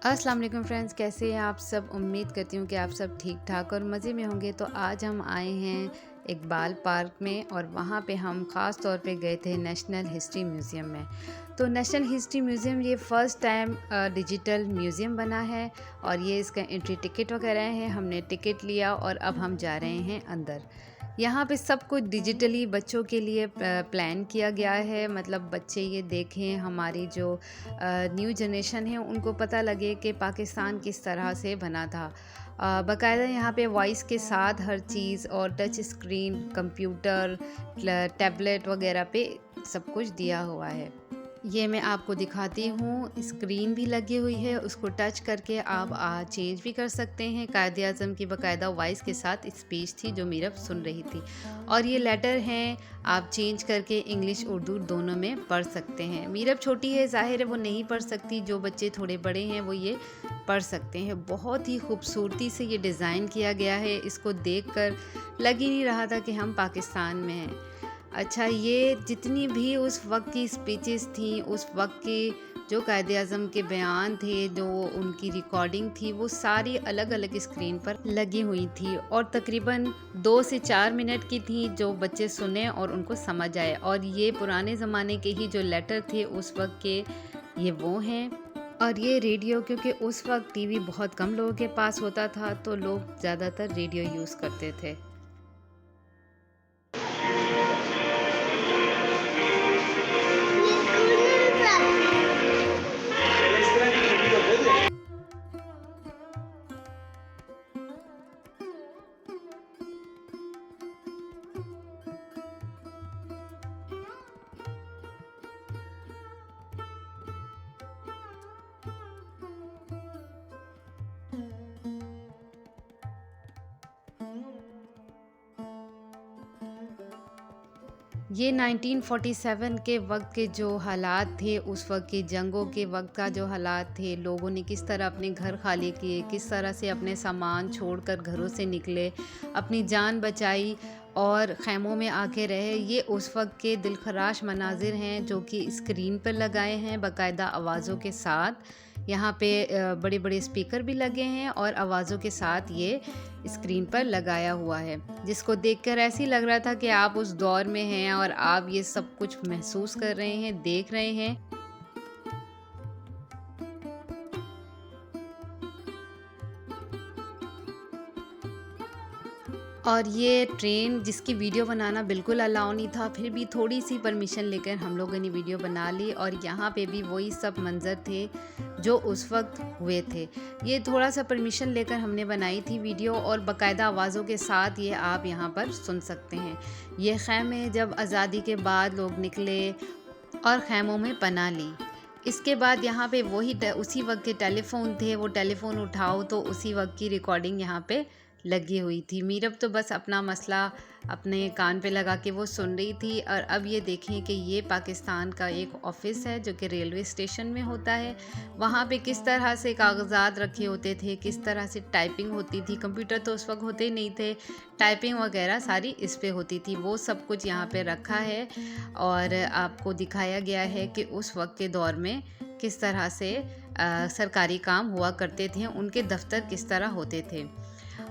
अस्सलाम वालेकुम फ्रेंड्स, कैसे हैं आप सब। उम्मीद करती हूँ कि आप सब ठीक ठाक और मज़े में होंगे। तो आज हम आए हैं इकबाल पार्क में और वहाँ पे हम ख़ास तौर पे गए थे नेशनल हिस्ट्री म्यूज़ियम में। तो नेशनल हिस्ट्री म्यूज़ियम ये फ़र्स्ट टाइम डिजिटल म्यूज़ियम बना है और ये इसका एंट्री टिकट वगैरह है। हमने टिकट लिया और अब हम जा रहे हैं अंदर। यहाँ पे सब कुछ डिजिटली बच्चों के लिए प्लान किया गया है, मतलब बच्चे ये देखें, हमारी जो न्यू जनरेशन है उनको पता लगे कि पाकिस्तान किस तरह से बना था। बाकायदा यहाँ पे वॉइस के साथ हर चीज़ और टच स्क्रीन, कंप्यूटर, टैबलेट वगैरह पे सब कुछ दिया हुआ है। ये मैं आपको दिखाती हूँ, स्क्रीन भी लगी हुई है, उसको टच करके आप चेंज भी कर सकते हैं। कायदे आज़म की बाकायदा वॉइस के साथ स्पीच थी जो मीरब सुन रही थी और ये लेटर हैं, आप चेंज करके इंग्लिश उर्दू दोनों में पढ़ सकते हैं। मीरब छोटी है, ज़ाहिर है वो नहीं पढ़ सकती, जो बच्चे थोड़े बड़े हैं वो ये पढ़ सकते हैं। बहुत ही खूबसूरती से ये डिज़ाइन किया गया है, इसको देखकर लग ही नहीं रहा था कि हम पाकिस्तान में हैं। अच्छा, ये जितनी भी उस वक्त की स्पीचेस थी, उस वक्त के जो कायदे आज़म के बयान थे, जो उनकी रिकॉर्डिंग थी, वो सारी अलग अलग स्क्रीन पर लगी हुई थी और तकरीबन 2 से 4 मिनट की थी, जो बच्चे सुने और उनको समझ आए। और ये पुराने ज़माने के ही जो लेटर थे उस वक्त के, ये वो हैं। और ये रेडियो, क्योंकि उस वक्त टीवी बहुत कम लोगों के पास होता था तो लोग ज़्यादातर रेडियो यूज़ करते थे। ये 1947 के वक्त के जो हालात थे, उस वक्त की जंगों के वक्त का जो हालात थे, लोगों ने किस तरह अपने घर खाली किए, किस तरह से अपने सामान छोड़कर घरों से निकले, अपनी जान बचाई और ख़ैमों में आके रहे, ये उस वक्त के दिलखराश मनाजिर हैं जो कि स्क्रीन पर लगाए हैं बाकायदा आवाज़ों के साथ। यहाँ पे बड़े बड़े स्पीकर भी लगे हैं और आवाज़ों के साथ ये स्क्रीन पर लगाया हुआ है, जिसको देखकर ऐसे ही लग रहा था कि आप उस दौर में हैं और आप ये सब कुछ महसूस कर रहे हैं, देख रहे हैं। और ये ट्रेन जिसकी वीडियो बनाना बिल्कुल अलाउ नहीं था, फिर भी थोड़ी सी परमिशन लेकर हम लोगों ने वीडियो बना ली और यहाँ पे भी वही सब मंज़र थे जो उस वक्त हुए थे। ये थोड़ा सा परमिशन लेकर हमने बनाई थी वीडियो और बाकायदा आवाज़ों के साथ ये आप यहाँ पर सुन सकते हैं। ये ख़ैमे जब आज़ादी के बाद लोग निकले और ख़ैमों में पनाह ली, इसके बाद यहाँ पे वही उसी वक्त के टेलीफ़ोन थे, वो टेलीफ़ोन उठाओ तो उसी वक्त की रिकॉर्डिंग यहाँ पे लगी हुई थी। मीरब तो बस अपना मसला अपने कान पे लगा के वो सुन रही थी। और अब ये देखें कि ये पाकिस्तान का एक ऑफ़िस है जो कि रेलवे स्टेशन में होता है। वहाँ पे किस तरह से कागज़ात रखे होते थे, किस तरह से टाइपिंग होती थी, कंप्यूटर तो उस वक्त होते ही नहीं थे, टाइपिंग वगैरह सारी इस पे होती थी, वो सब कुछ यहाँ पे रखा है और आपको दिखाया गया है कि उस वक्त के दौर में किस तरह से सरकारी काम हुआ करते थे, उनके दफ्तर किस तरह होते थे।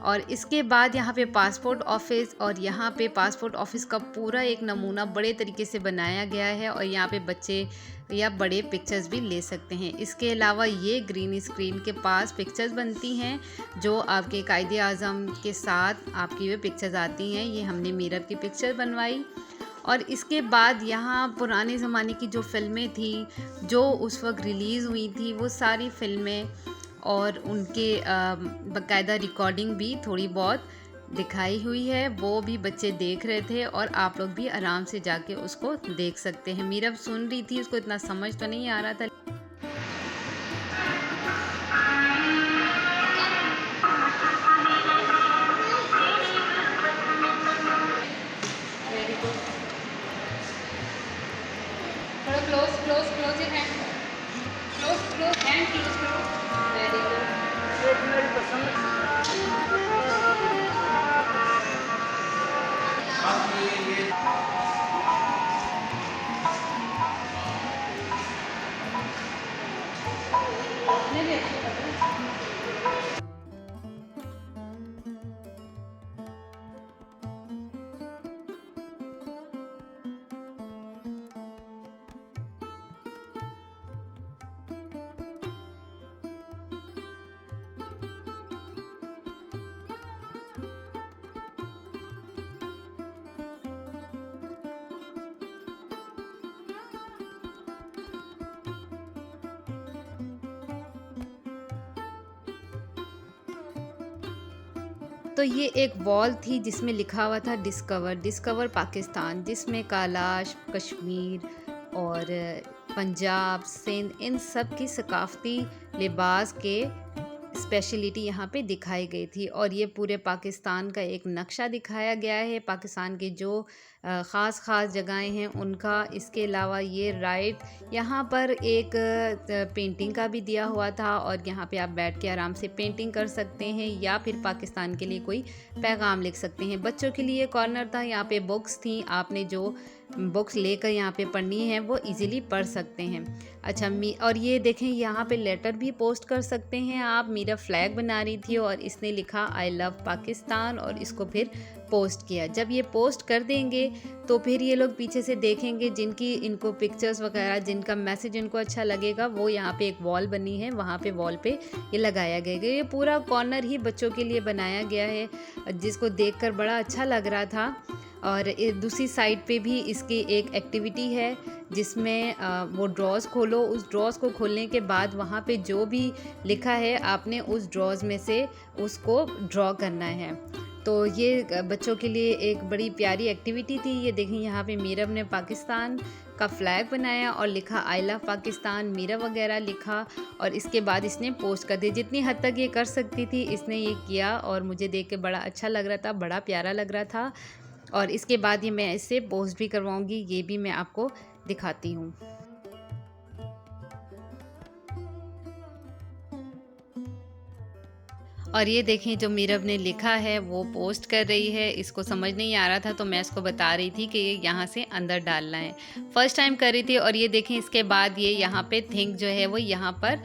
और इसके बाद यहाँ पे पासपोर्ट ऑफिस, और यहाँ पे पासपोर्ट ऑफिस का पूरा एक नमूना बड़े तरीके से बनाया गया है और यहाँ पे बच्चे या बड़े पिक्चर्स भी ले सकते हैं। इसके अलावा ये ग्रीन स्क्रीन के पास पिक्चर्स बनती हैं जो आपके कायदे आज़म के साथ आपकी वे पिक्चर्स आती हैं। ये हमने मीरब की पिक्चर बनवाई। और इसके बाद यहाँ पुराने ज़माने की जो फ़िल्में थी जो उस वक्त रिलीज़ हुई थी, वो सारी फ़िल्में और उनके बाकायदा रिकॉर्डिंग भी थोड़ी बहुत दिखाई हुई है, वो भी बच्चे देख रहे थे और आप लोग भी आराम से जाके उसको देख सकते हैं। मीरब सुन रही थी, उसको इतना समझ तो नहीं आ रहा था। तो ये एक वॉल थी जिसमें लिखा हुआ था डिस्कवर पाकिस्तान, जिसमें कैलाश, कश्मीर और पंजाब, सिंध, इन सब की सकाफ़ती लिबास के स्पेशलिटी यहाँ पे दिखाई गई थी। और ये पूरे पाकिस्तान का एक नक्शा दिखाया गया है, पाकिस्तान के जो ख़ास जगहें हैं उनका। इसके अलावा ये राइट यहाँ पर एक पेंटिंग का भी दिया हुआ था, और यहाँ पे आप बैठ के आराम से पेंटिंग कर सकते हैं या फिर पाकिस्तान के लिए कोई पैगाम लिख सकते हैं। बच्चों के लिए कॉर्नर था, यहाँ पे बुक्स थी, आपने जो बुक्स लेकर यहाँ पे पढ़नी है वो इजीली पढ़ सकते हैं। अच्छा, और ये देखें यहाँ पे लेटर भी पोस्ट कर सकते हैं आप। मीरा फ्लैग बना रही थी और इसने लिखा आई लव पाकिस्तान, और इसको फिर पोस्ट किया। जब ये पोस्ट कर देंगे तो फिर ये लोग पीछे से देखेंगे, जिनकी इनको पिक्चर्स वगैरह, जिनका मैसेज इनको अच्छा लगेगा, वो यहाँ पे एक वॉल बनी है, वहाँ पे वॉल पे ये लगाया गया। ये पूरा कॉर्नर ही बच्चों के लिए बनाया गया है, जिसको देखकर बड़ा अच्छा लग रहा था। और दूसरी साइड पे भी इसकी एक एक्टिविटी है जिसमें वो ड्रॉज खोलो, उस ड्रॉज को खोलने के बाद वहाँ पे जो भी लिखा है आपने उस ड्रॉज में से उसको ड्रॉ करना है। तो ये बच्चों के लिए एक बड़ी प्यारी एक्टिविटी थी। ये देखें यहाँ पे मीरब ने पाकिस्तान का फ्लैग बनाया और लिखा आई लव पाकिस्तान, मीरब वगैरह लिखा, और इसके बाद इसने पोस्ट कर दी। जितनी हद तक ये कर सकती थी इसने ये किया, और मुझे देख के बड़ा अच्छा लग रहा था, बड़ा प्यारा लग रहा था। और इसके बाद ये मैं इससे पोस्ट भी करवाऊंगी, ये भी मैं आपको दिखाती हूँ। और ये देखें जो मीरब ने लिखा है वो पोस्ट कर रही है। इसको समझ नहीं आ रहा था तो मैं इसको बता रही थी कि ये यहाँ से अंदर डालना है। फर्स्ट टाइम कर रही थी। और ये देखें इसके बाद ये यहाँ पे थिंक जो है वो यहाँ पर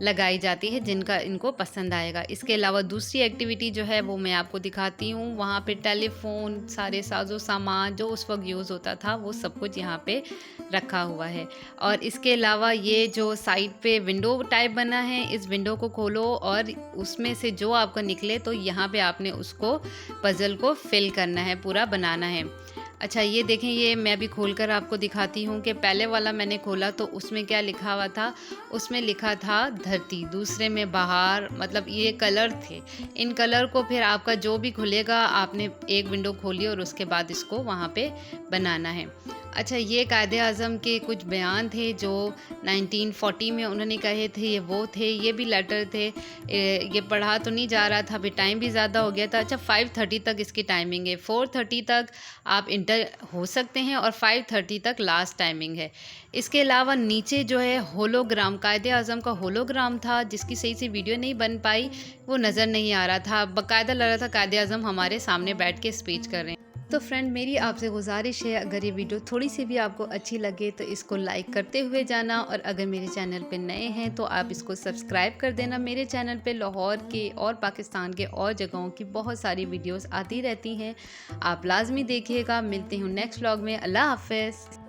लगाई जाती है, जिनका इनको पसंद आएगा। इसके अलावा दूसरी एक्टिविटी जो है वो मैं आपको दिखाती हूँ। वहाँ पे टेलीफोन, सारे साजो सामान जो उस वक्त यूज़ होता था वो सब कुछ यहाँ पे रखा हुआ है। और इसके अलावा ये जो साइड पे विंडो टाइप बना है, इस विंडो को खोलो और उसमें से जो आपको निकले तो यहाँ पे आपने उसको पज़ल को फिल करना है, पूरा बनाना है। अच्छा, ये देखें, ये मैं भी खोलकर आपको दिखाती हूँ कि पहले वाला मैंने खोला तो उसमें क्या लिखा हुआ था। उसमें लिखा था धरती, दूसरे में बहार, मतलब ये कलर थे। इन कलर को फिर आपका जो भी खुलेगा आपने एक विंडो खोली और उसके बाद इसको वहाँ पे बनाना है। अच्छा, ये कायदे आज़म के कुछ बयान थे जो 1940 में उन्होंने कहे थे, ये वो थे, ये भी लेटर थे। ये पढ़ा तो नहीं जा रहा था, अभी टाइम भी ज़्यादा हो गया था। अच्छा, 5:30 तक इसकी टाइमिंग है, 4:30 तक आप इंटर हो सकते हैं और 5:30 तक लास्ट टाइमिंग है। इसके अलावा नीचे जो है होलोग्राम, कायदे आज़म का होलोग्राम था, जिसकी सही से वीडियो नहीं बन पाई, वो नज़र नहीं आ रहा था। बाकायदा लग रहा था कायदे आज़म हमारे सामने बैठ के स्पीच कर रहे हैं। तो फ्रेंड, मेरी आपसे गुजारिश है, अगर ये वीडियो थोड़ी सी भी आपको अच्छी लगे तो इसको लाइक करते हुए जाना, और अगर मेरे चैनल पे नए हैं तो आप इसको सब्सक्राइब कर देना। मेरे चैनल पे लाहौर के और पाकिस्तान के और जगहों की बहुत सारी वीडियोस आती रहती हैं, आप लाजमी देखिएगा। मिलते हूँ नेक्स्ट व्लॉग में। अल्लाह हाफ़िज़।